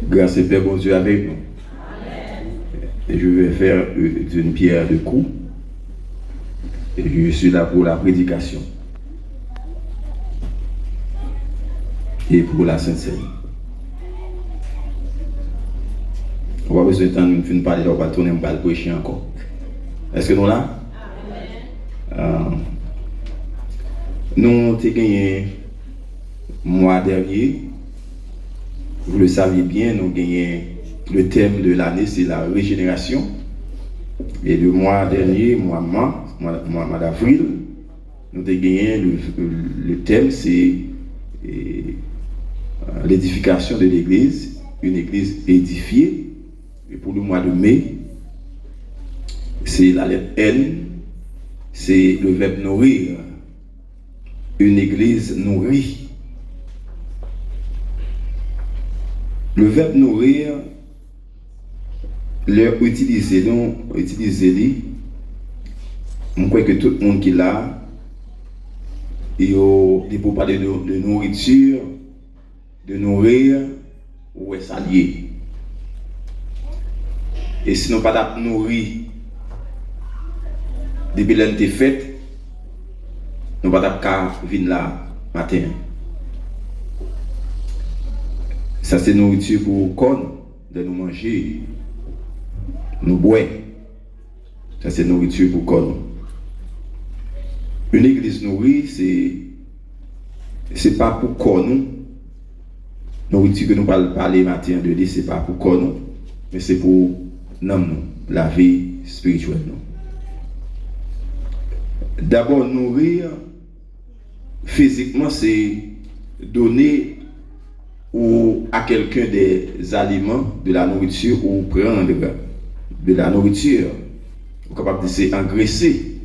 Grâce et paix, bon Dieu, avec nous. Et je vais faire d'une pierre deux coups. Et je suis là pour la prédication. Et pour la Sainte Seine. On va besoin de temps de parler, on va tourner, on va le prêcher encore. Est-ce que nous là? Nous avons gagné mois dernier. Vous le savez bien, nous avons gagné le thème de l'année, c'est la régénération. Et le mois dernier, mois d'avril, nous avons gagné le thème, c'est l'édification de l'église, une église édifiée. Et pour le mois de mai, c'est la lettre N, c'est le verbe nourrir, une église nourrie. Le verbe nourrir, l'heure utilisé, je crois que tout le monde qui est là, il pour parler de nourriture, de nourrir, ou est s'allier. Et si nous pas nourrir depuis l'année faite, nous pas qu'à venir là matin. Ça c'est nourriture pour corps, de nous manger, nous boire. Ça c'est nourriture pour corps. Une église nourrie, c'est pas pour corps nous. Nourriture que nous parler matin de dire c'est pas pour corps nous, mais c'est pour nous, la vie spirituelle. D'abord, nourrir physiquement, c'est donner à quelqu'un des aliments, de la nourriture, ou prendre de la nourriture. On est capable de c'est engraisser,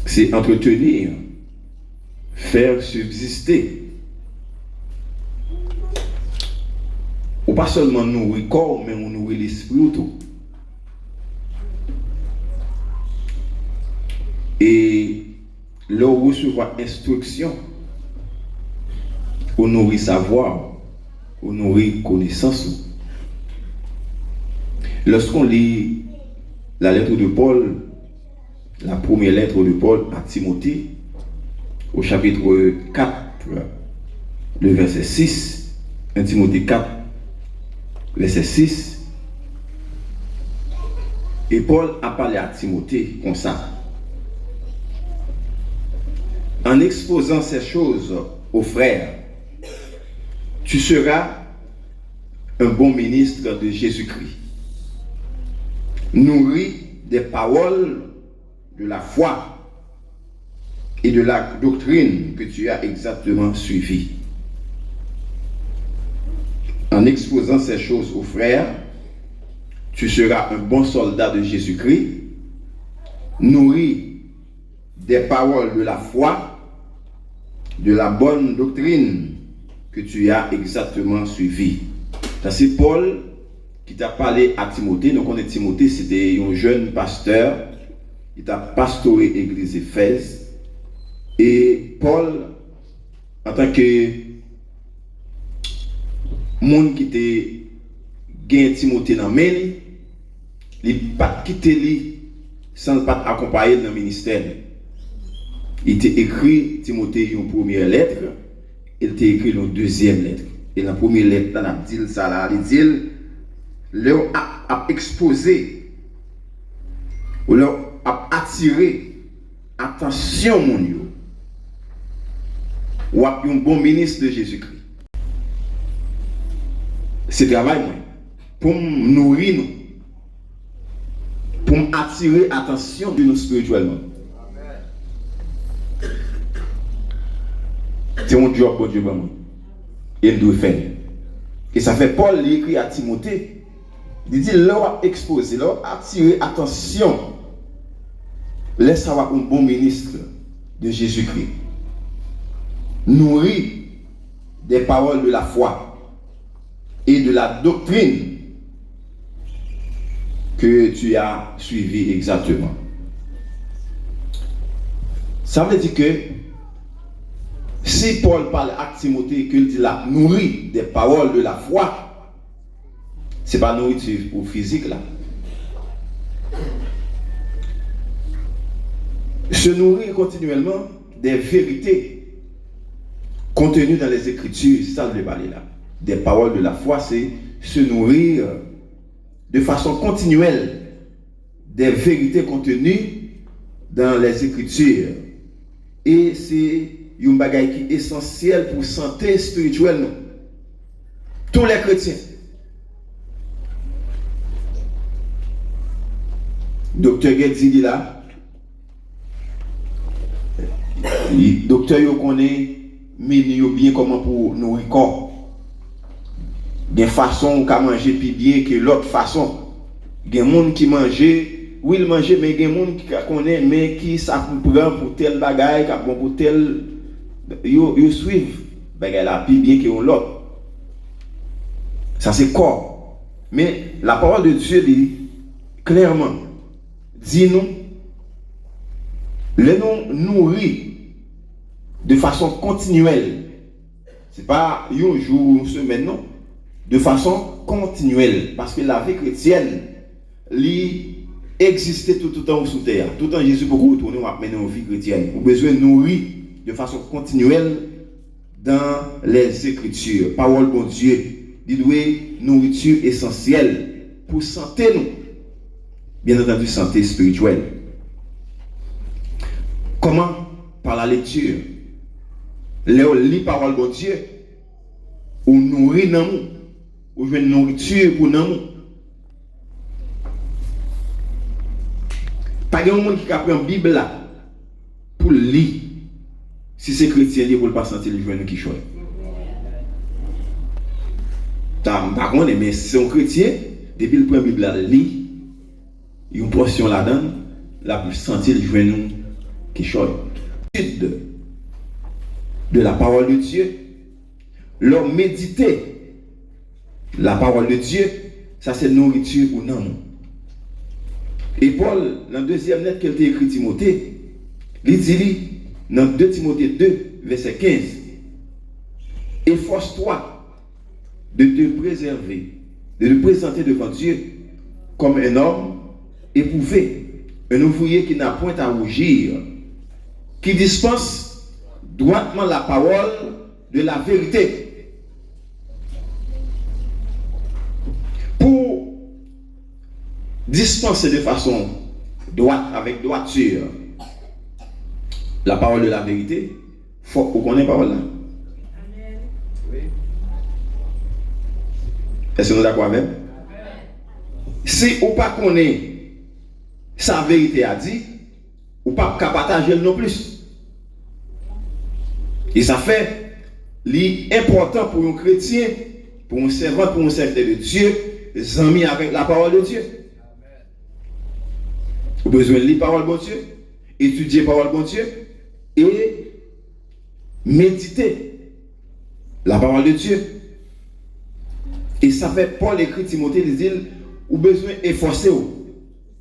c'est entretenir, faire subsister. Ou pas seulement nourrir le corps, mais on nourrit l'esprit tout. Et là, on reçoit instruction, on nourrit savoir, on nourrit connaissance. Lorsqu'on lit la lettre de Paul, la première lettre de Paul à Timothée, au chapitre 4, le verset 6, 1 Timothée 4, verset 6, et Paul a parlé à Timothée comme ça. En exposant ces choses aux frères, tu seras un bon ministre de Jésus-Christ, nourri des paroles de la foi et de la doctrine que tu as exactement suivie. En exposant ces choses aux frères, tu seras un bon soldat de Jésus-Christ, nourri des paroles de la foi, de la bonne doctrine que tu as exactement suivie. Ça c'est Paul qui t'a parlé à Timothée. Nous connaissons Timothée, c'était un jeune pasteur. Il t'a pastoré l'église Éphèse. Et Paul, en tant que monde qui était gagné Timothée dans le mail, il n'a pas quitté lui sans pas accompagner dans le ministère. Il t'a écrit Timothée une première lettre, il t'a écrit une deuxième lettre. Et la première lettre, il a dit ça là, il dit, leur a exposé, ou leur a attiré attention mon yo, ou a un bon ministre de Jésus-Christ. C'est travail moi, pour nous nourrir nous, pour attirer attention de nous spirituellement. C'est un job pour Dieu, il doit faire. Et ça fait Paul l'écrit à Timothée. Il dit leur exposer, leur attirer attention. Laisse avoir un bon ministre de Jésus-Christ. Nourri des paroles de la foi et de la doctrine que tu as suivi exactement. Ça veut dire que Si Paul parle à Timothée qu'il dit la nourrit des paroles de la foi, c'est pas nourriture pour physique là. Se nourrir continuellement des vérités contenues dans les Écritures, c'est ça que je vais parler là. Des paroles de la foi, c'est se nourrir de façon continuelle des vérités contenues dans les Écritures. Et c'est un bagage qui est essentiel pour la santé spirituelle. Non? Tous les chrétiens. Docteur Gedzi dit là, le docteur yo connaît bien comment pour nourrir le corps. Il y a une façon de manger plus bien que l'autre façon. Il y a des gens qui mangent, oui, ils mangent, mais il y a des gens qui connaissent, mais qui ça prend pour tel bagage, qui bon pour tel. Ils suivent bagage là plus bien que l'autre. Ça c'est corps. Mais la parole de Dieu dit clairement, dis-nous, les nous nourrir de façon continuelle. Ce n'est pas un jour ou une semaine, non. De façon continuelle. Parce que la vie chrétienne, existait tout le temps sous terre. Tout le temps Jésus pour retourner, on va mener une vie chrétienne. Vous avez besoin de nourrir de façon continuelle dans les Écritures. Parole bon Dieu. Il doit nourriture essentielle pour santé nous. Bien entendu, santé spirituelle. Comment? Par la lecture. Léo lit parole bon Dieu. Ou nourrit dans nous. Ou jouer une nourriture pour nous. Pas de monde qui apprend la Bible là pour lire. Si c'est chrétien, il ne peut pas sentir le journée qui choisit. Par contre, mais si c'est un chrétien, depuis le premier Bible là, lit, il y a une portion là-dedans, là pour sentir le journée qui choisit. De la parole de Dieu, leur méditer la parole de Dieu, ça c'est nourriture ou non. Et Paul, dans le deuxième lettre qu'il a écrit Timothée, il dit dans 2 Timothée 2, verset 15, efforce-toi de te préserver, de te présenter devant Dieu comme un homme éprouvé, un ouvrier qui n'a point à rougir, qui dispense droitement la parole de la vérité. Pour dispenser de façon droite, avec droiture, la parole de la vérité, il faut qu'on connaisse la parole là. Est-ce que nous sommes d'accord avec? Si ou pas connaît sa vérité a dit, ou pas qu'à partager non plus. Et ça fait l'important pour un chrétien, pour un servant, pour un serviteur de Dieu, amis avec la parole de Dieu. Vous avez besoin de lire la parole de Dieu, étudier la parole de Dieu et méditer la parole de Dieu. Et ça fait Paul écrit Timothée, il dit, vous avez besoin d'efforcer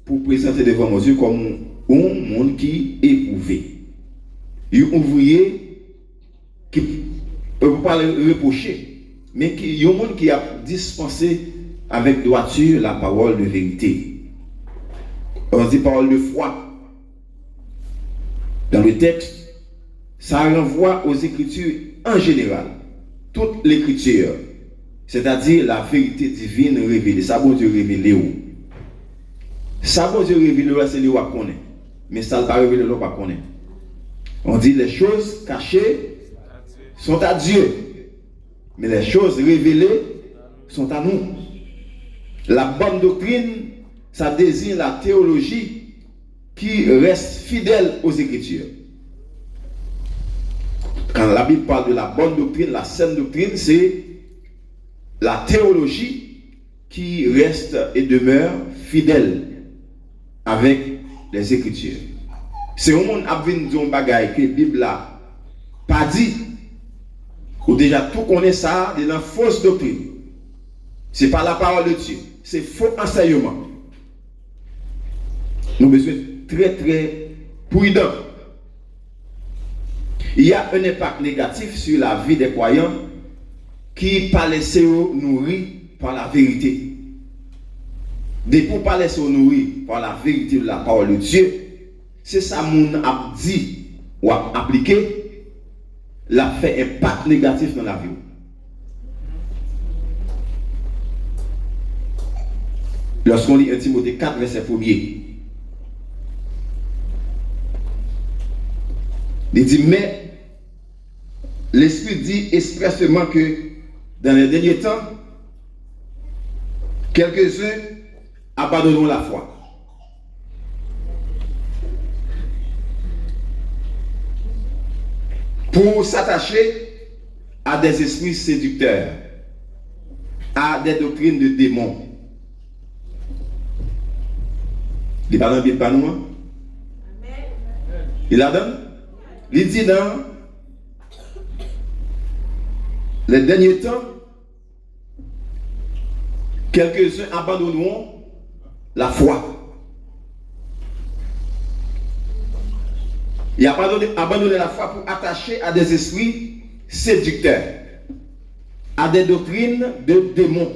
pour présenter devant mon Dieu comme un monde qui est éprouvé. Un ouvrier qui ne peut pas le reprocher, mais qui est un monde qui a dispensé avec droiture la parole de vérité. On dit parole de foi. Dans le texte, ça renvoie aux Écritures en général. Toute l'Écriture. C'est-à-dire la vérité divine révélée. Ça bon Dieu révélé où? Ça bon Dieu révélé là, c'est lui qui connaît. Mais ça ne va pas révéler là, pas connaît. On dit les choses cachées sont à Dieu. Mais les choses révélées sont à nous. La bonne doctrine, ça désigne la théologie qui reste fidèle aux Écritures. Quand la Bible parle de la bonne doctrine, la saine doctrine, c'est la théologie qui reste et demeure fidèle avec les Écritures. C'est au monde a venu dire un bagage que la Bible n'a pas dit, ou déjà tout connaît ça, de la fausse doctrine. Ce n'est pas la parole de Dieu, c'est faux enseignement. Nous avons besoin d'être très très prudents. Il y a un impact négatif sur la vie des croyants qui pas laissé nourrir par la vérité. Dès qu'on pas laissé nourrir par la vérité de la parole de Dieu, c'est ça mon a dit ou a appliqué, l'a fait impact négatif dans la vie. Lorsqu'on lit 1 Timothée 4, verset 1er, il dit, mais l'Esprit dit expressément que dans les derniers temps, quelques-uns abandonneront la foi. Pour s'attacher à des esprits séducteurs, à des doctrines de démons. Il parle bien pas nous. Il la donne. Il dit dans les derniers temps, quelques-uns abandonneront la foi. Il a abandonné la foi pour attacher à des esprits séducteurs, à des doctrines de démons.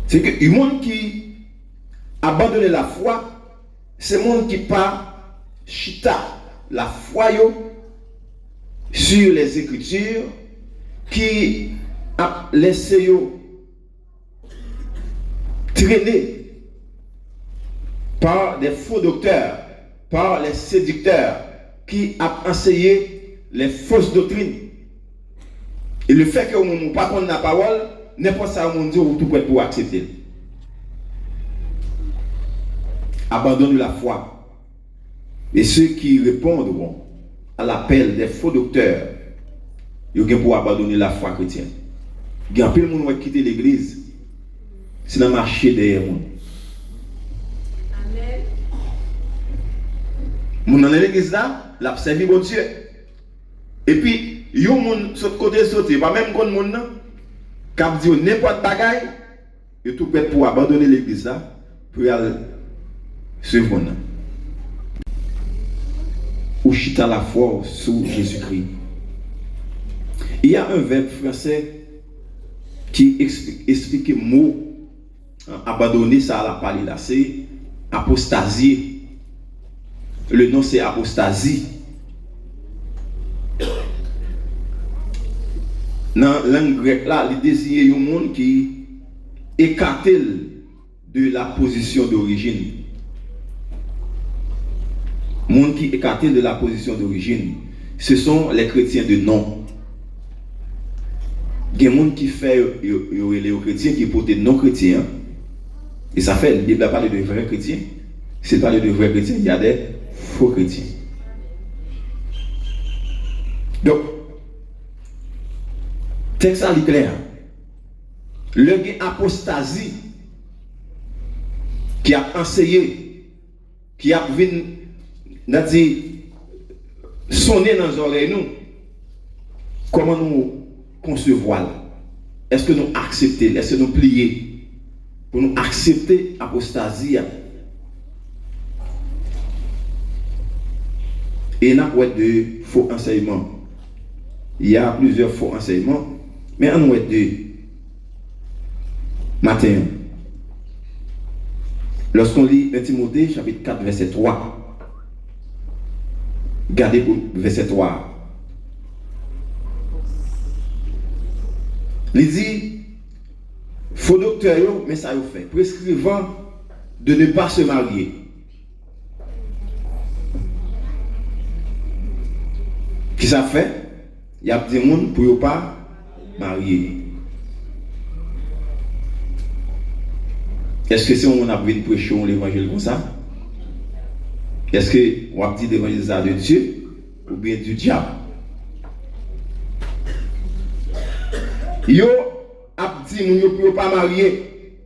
C'est que le monde qui abandonne la foi, c'est le monde qui pas chita la foi sur les Écritures, qui a laissé traîner par des faux docteurs, par les séducteurs qui a enseigné les fausses doctrines. Et le fait que on ne pas prendre la parole, n'importe ça on dit ou tout prêt pour accepter. Abandonne la foi. Et ceux qui répondront à l'appel des faux docteurs, ils ont pour abandonner la foi chrétienne. Il y a un peu de monde qui quitte l'église, c'est dans le marché derrière moi. Mon dans l'église là, l'a servi bon Dieu. Et puis, yo moun saute côté sauté, pas même kon moun nan, k'ap di n'importe bagaille, et tout prêt pour abandonner l'église là, pour aller suivre mon nan. Ou chita la foi sous Jésus-Christ. Il y a un verbe français qui explique le mot abandonner, ça à la parler là, c'est apostasie. Le nom c'est apostasie. Dans la langue grecque là, il désigne un monde qui écarte de la position d'origine. Monde qui écarte de la position d'origine. Ce sont les chrétiens de nom. Il y a des gens qui fait les chrétiens qui portent non chrétiens. Et ça fait, la Bible parle de vrais chrétiens. C'est pas de vrais chrétiens, il y a des faux chrétiens. Donc, texte est clair. Le gars apostasie qui a enseigné, qui a vu, sonner dans les oreilles, nous, comment nous concevoir? Est-ce que nous acceptons? Est-ce que nous plions pour nous accepter l'apostasie? Et il y a de faux enseignements. Il y a plusieurs faux enseignements, mais on a deux. Matin, lorsqu'on lit 1 Timothée chapitre 4 verset 3, regardez pour verset 3. Il dit, faux docteur, mais ça vous fait, prescrivant de ne pas se marier. Qui ça fait? Il y a des gens pour ne pas marier. Est-ce que c'est on a besoin de prêcher l'évangile comme ça? Est-ce que on a dit l'évangile de Dieu ou bien du diable? Yo a dit nous ne pouvons pas marier.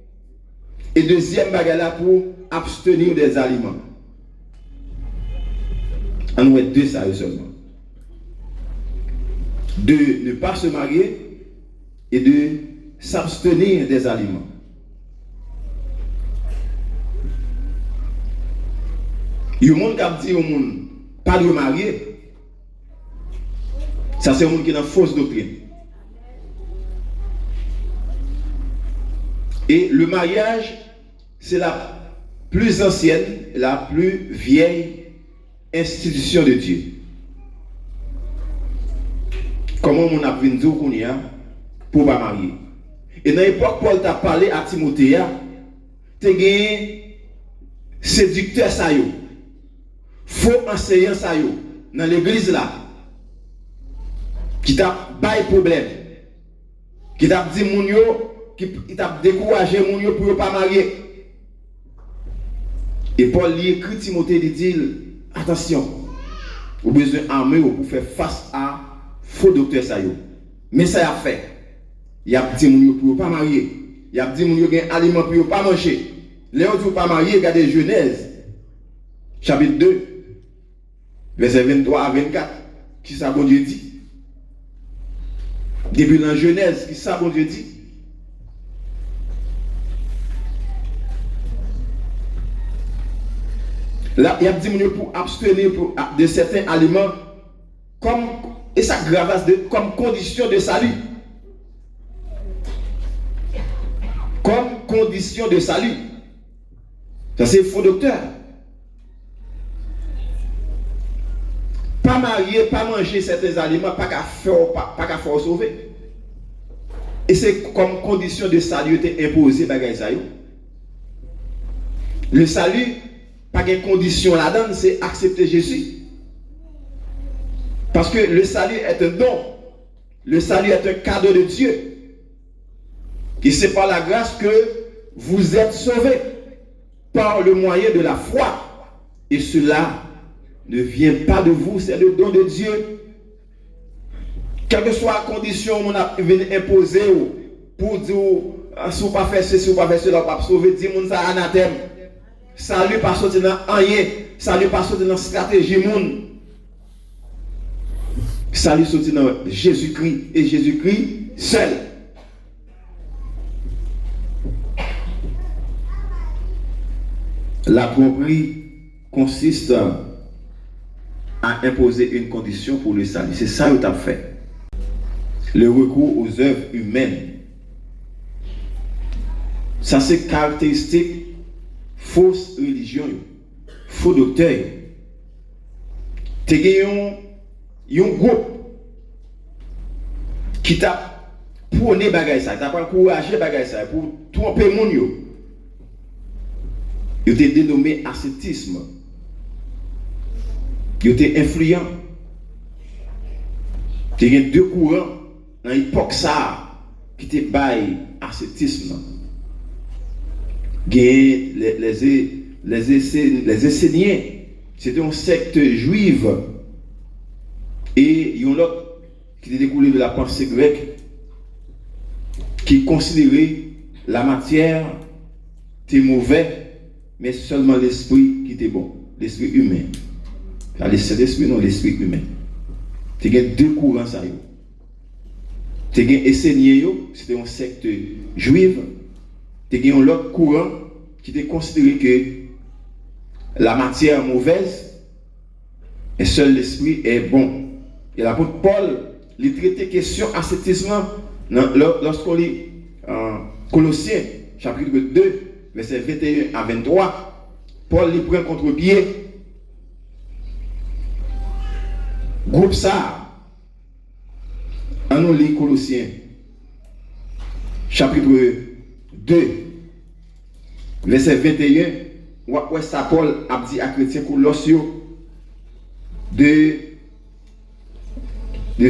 Et deuxième bagarre là pour abstenir des aliments. On a deux ça seulement. De ne pas se marier et de s'abstenir des aliments. Il y a des gens qui disent pas de marier. Ça, c'est un monde qui est dans la fausse doctrine. Et le mariage, c'est la plus ancienne, la plus vieille institution de Dieu. Comment on a vu nous qu'on y a pour pas marier. Et dans l'époque, Paul t'a parlé à Timothée, tu as gagné séducteur ça yo, faux enseignant ça yo, dans l'église là, qui t'a bail problème, qui t'a dit moun yo, qui t'a découragé moun yo pour pas marier. Et Paul lui écrit Timothée, il dit attention, vous avez besoin d'armer pour faire face à faux docteur ça yo. Mais ça y a fait. Il y a dit moun yo pour pas marier. Il y a dit moun yo gen aliment pour pas manger. Léon dit pas marier, regardez Genèse chapitre 2 verset 23 à 24. Qui ça bon Dieu dit? Depuis dans Genèse, qui ça bon Dieu dit? Là, il y a dit pour abstenir de certains aliments comme, et ça gravasse comme condition de salut. Comme condition de salut. Ça c'est faux docteur. Pas marier, pas manger certains aliments, pas qu'à faire sauver. Et c'est comme condition de salut était imposé par ça. Le salut, pas de condition là-dedans, c'est accepter Jésus. Parce que le salut est un don. Le salut est un cadeau de Dieu. Et c'est par la grâce que vous êtes sauvés par le moyen de la foi. Et cela ne vient pas de vous, c'est le don de Dieu. Quelle que soit la condition qu'on a venu imposer pour dire si vous ne pas faire ceci, si vous ne pas faire cela, vous ne pas sauver, dire que ça anathème. Salut pas sortir dans rien, salut pas sortir dans stratégie moun. Salut sortir dans Jésus-Christ et Jésus-Christ seul. La tromperie consiste à imposer une condition pour le salut. C'est ça que tu as fait. Le recours aux œuvres humaines. Ça c'est caractéristique fausse religion, faux docteur. Tu as un groupe qui t'a prôné bagay ça, t'a encouragé bagay ça pour tromper moun yo. Il était dénommé ascétisme. Il était influent. Il y a deux courants dans l'époque ça qui étaient bail ascétisme. Les Esséniens, c'était une secte juive. Et il y a un autre qui était découlé de la pensée grecque qui considérait la matière était mauvais, mais seulement l'esprit qui était bon, l'esprit humain. C'est l'esprit, non, l'esprit humain. Il y a deux courants. Il y a Esséniens, c'était une secte juive. Il y a un autre courant qui était considéré que la matière est mauvaise et seul l'esprit est bon. Et l'apôtre Paul, il traitait question ascétisme lorsqu'on lit Colossiens, chapitre 2, verset 21 à 23. Paul lui prend contre-pied. Groupe ça. On lit Colossiens, chapitre 2, verset 21. Ouais, ça Paul a dit à chrétien Colossio de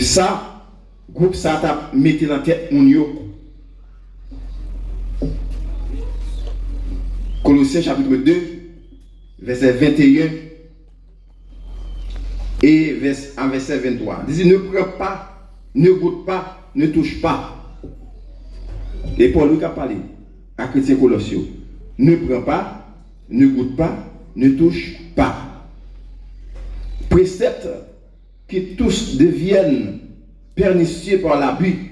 ça, groupe ça t'a mis dans la tête mon yo. Colossiens chapitre 2, verset 21 et verset 23. Il dit ne prends pas, ne goûte pas, ne touche pas. Et Paul lui a parlé à chrétien Colossio. Ne prends pas, ne goûte pas, ne touche pas. Préceptes qui tous deviennent pernicieux par l'abus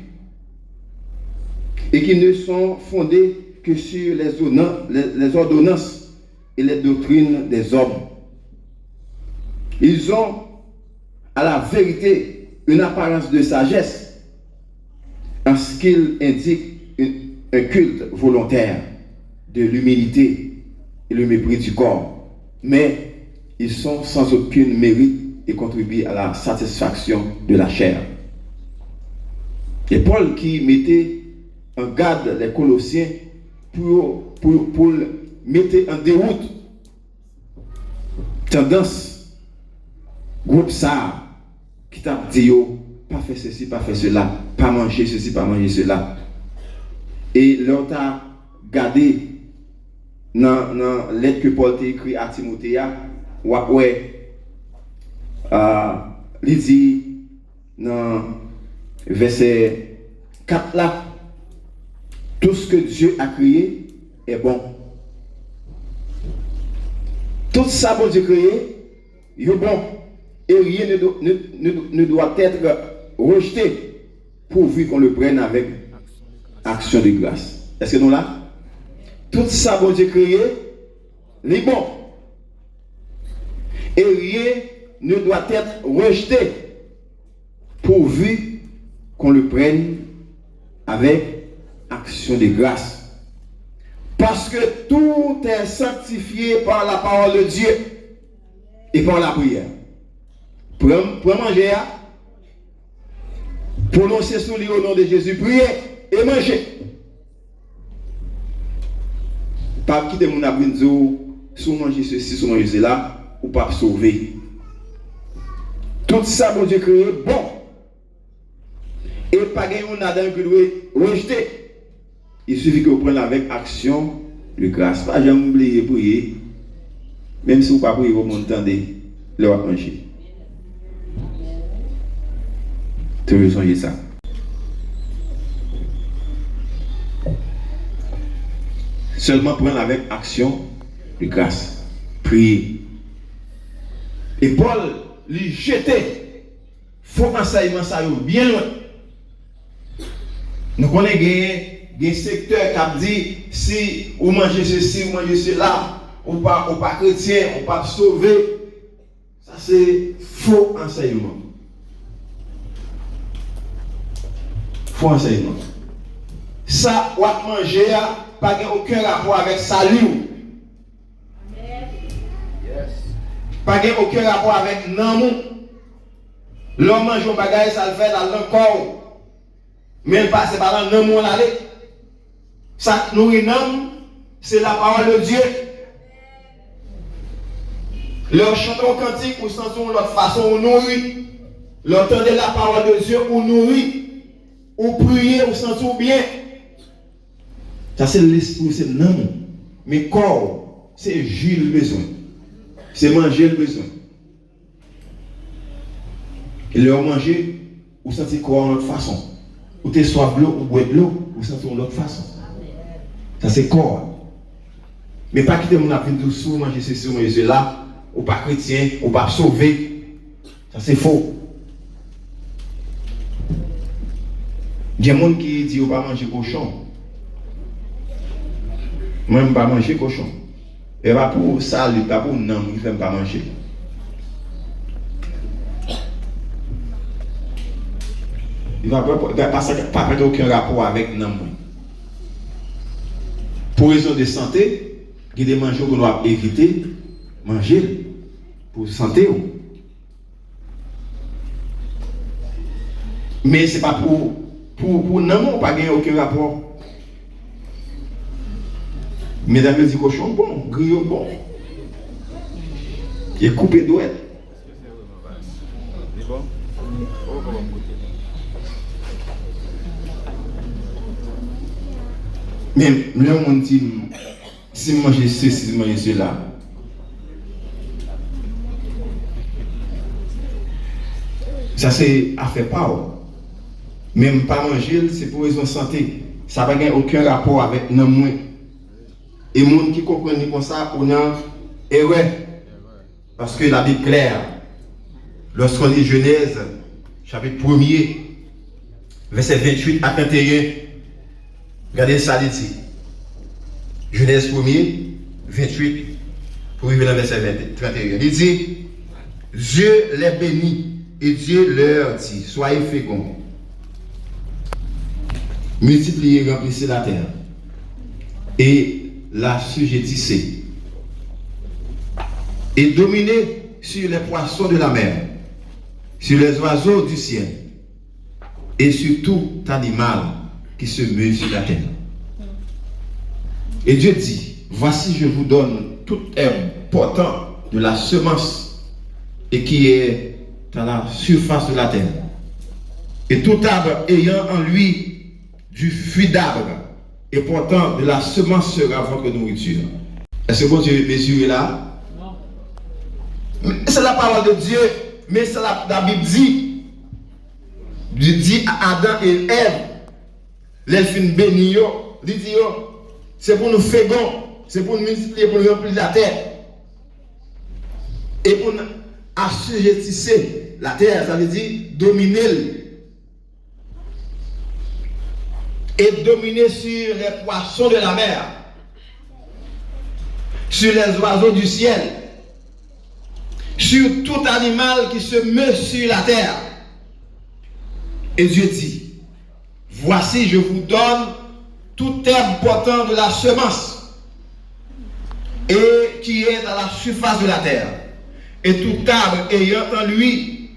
et qui ne sont fondés que sur les ordonnances et les doctrines des hommes. Ils ont à la vérité une apparence de sagesse en ce qu'ils indiquent un culte volontaire de l'humilité et le mépris du corps. Mais ils sont sans aucun mérite et contribuent à la satisfaction de la chair. Et Paul qui mettait en garde les Colossiens pour mettre en déroute tendance groupe ça qui t'a dit pas faire ceci, pas faire cela, pas manger ceci, pas manger cela. Et l'on t'a gardé dans lettre que Paul t'a écrit à Timothée, il dit dans verset 4 là, tout ce que Dieu a créé est bon. Tout ça, bon Dieu créé, est bon. Et rien ne doit être rejeté pourvu qu'on le prenne avec action de grâce. Est-ce que nous là? Tout ça, bon Dieu créé, est bon. Et rien ne doit être rejeté pourvu qu'on le prenne avec action de grâce. Parce que tout est sanctifié par la parole de Dieu et par la prière. Pour manger, prononcez sous lui au nom de Jésus, priez et mangez. Pas quitter mon abrinzo, sous manger ceci, sous manger cela, ou pas sauver. Tout ça, mon Dieu créé, bon. Et pas gagner un adam que doit rejeter. Il suffit que vous preniez avec action de grâce. Pas jamais oublier prier. Même si vous ne pouvez pas prier, vous m'entendez, leur manger. Tu veux songer ça. Seulement prendre avec action de grâce. Prier. Et Paul lui jetait faux enseignement ça bien loin. Nous connaissons des secteurs qui ont dit si vous mangez ceci, vous mangez cela, ou pas chrétien, ou pas sauvé. Ça c'est faux enseignement. Faux enseignement. Ça, ou manger, pas aucun rapport avec salut. Pas aucun rapport avec namou. L'homme mange un bagage, ça le fait dans le corps. Mais pas c'est pas dans namou l'aller. Ça nourrit nam, c'est la parole de Dieu. Leur chanter au cantique ou sentons l'autre façon on nourrit. L'entendre la parole de Dieu ou nourrit. Ou prier ou sentons bien. Ça c'est l'esprit, c'est nam. Mais corps, c'est jus le besoin. C'est manger le besoin. Et leur manger, ou sentir corps en autre façon. Ou t'es soif de l'eau, ou boire de l'eau, ou sentir en autre façon. Ça c'est corps. Mais pas quitter mon appel dessous, manger ceci, manger cela, ou pas chrétien, ou pas sauvé. Ça c'est faux. Il y a des gens qui disent pas manger cochon. Moi, je ne pas manger cochon. Et pas pour ça, pas pour non, il ne fait pas manger. Il ne va pas aucun rapport avec non. Pour raison de santé, il y a des mangeaux qu'on doit éviter, manger pour santé. Mais ce n'est pas pour non, pas aucun rapport. Mesdames et cochon bon, griot bon. Il est coupé d'ouette. Mais le monde dit, si je mange ceci, si je mange cela. Ça c'est affaire pas. Même pas manger, c'est pour raison de santé. Ça n'a aucun rapport avec non moins. Et les gens qui comprennent comme ça, on a erreur. Parce que la Bible est claire. Lorsqu'on lit Genèse, chapitre 1er, verset 28 à 31, regardez ça ici. Genèse 1er, 28, pour arriver dans verset 31. Il dit, Dieu les bénit et Dieu leur dit, soyez féconds, multipliez, remplissez la terre et la sujettissez et dominez sur les poissons de la mer, sur les oiseaux du ciel et sur tout animal qui se meut sur la terre. Et Dieu dit, voici je vous donne toute herbe portant de la semence et qui est à la surface de la terre, et tout arbre ayant en lui du fruit d'arbre et portant de la semence sera votre nourriture. Est-ce que bon Dieu mesure là? Non. C'est la parole de Dieu, mais c'est la Bible dit. Dieu dit à Adam et Ève, l'elfine béni, il dit, c'est pour nous fécond, c'est pour nous multiplier, pour nous remplir la terre. Et pour nous assujettisser la terre, ça veut dire dominer. Et dominer sur les poissons de la mer, sur les oiseaux du ciel, sur tout animal qui se meut sur la terre. Et Dieu dit, voici je vous donne toute herbe portant de la semence et qui est à la surface de la terre, et tout arbre ayant en lui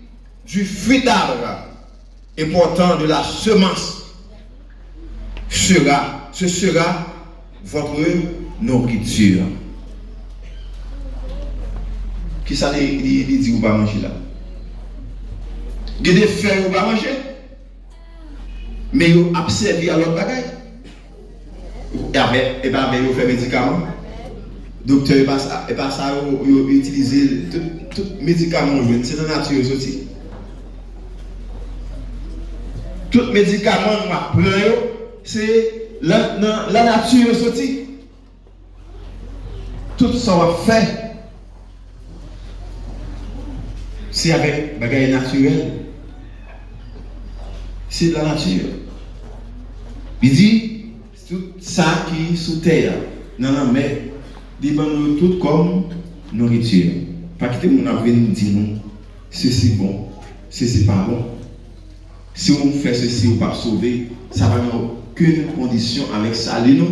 du fruit d'arbre et portant de la semence ce sera votre nourriture. Qui ça il dit vous pas manger là? Il y a des feuilles vous pas manger, mais vous observez à l'autre bagaille. Et bien, vous faites médicaments. Docteur, et pas ça, vous utilisez tout médicament, c'est la nature aussi. Tout médicament, c'est la nature aussi. Tout ça va faire. C'est avec bagaille naturel. C'est de la nature. Il dit, tout ça qui est sous terre, non, mais il dit, tout comme nourriture. Pas que mon avis nous dit non, ceci bon, ceci pas bon. Si on fait ceci, on ne va pas sauver, ça va n'avoir aucune condition avec ça. Non,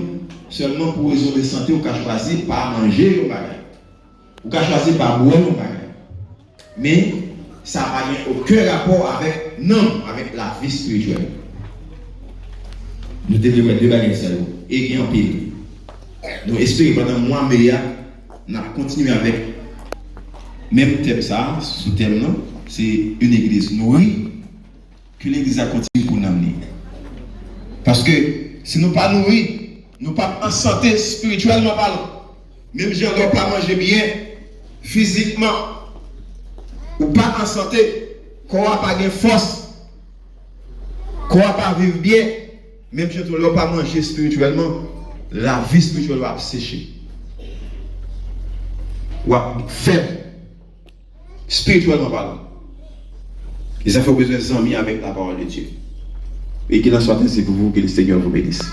seulement pour raison de santé, on peut choisir pas manger au bagage. On peut choisir pas boire au bagage. Mais ça n'a aucun rapport avec la vie spirituelle. Nous devons deux bagages et en pile. Nous espérons pendant un mois, mais nous allons continuer avec même thème ça, sous thème là, c'est une église nourrie que l'église a continué pour nous amener. Parce que si nous ne sommes pas nourris, nous ne sommes pas en santé spirituellement parlant. Même si on ne doit pas manger bien, physiquement, ou pas en santé, qu'on n'a pas de force, qu'on n'a pas vivre bien, même si on ne doit pas manger spirituellement, la vie spirituelle va sécher. Ou faible, spirituellement parlant. Et ça fait besoin d'amis avec la parole de Dieu. Et qu'il en soit ainsi pour vous, que le Seigneur vous bénisse.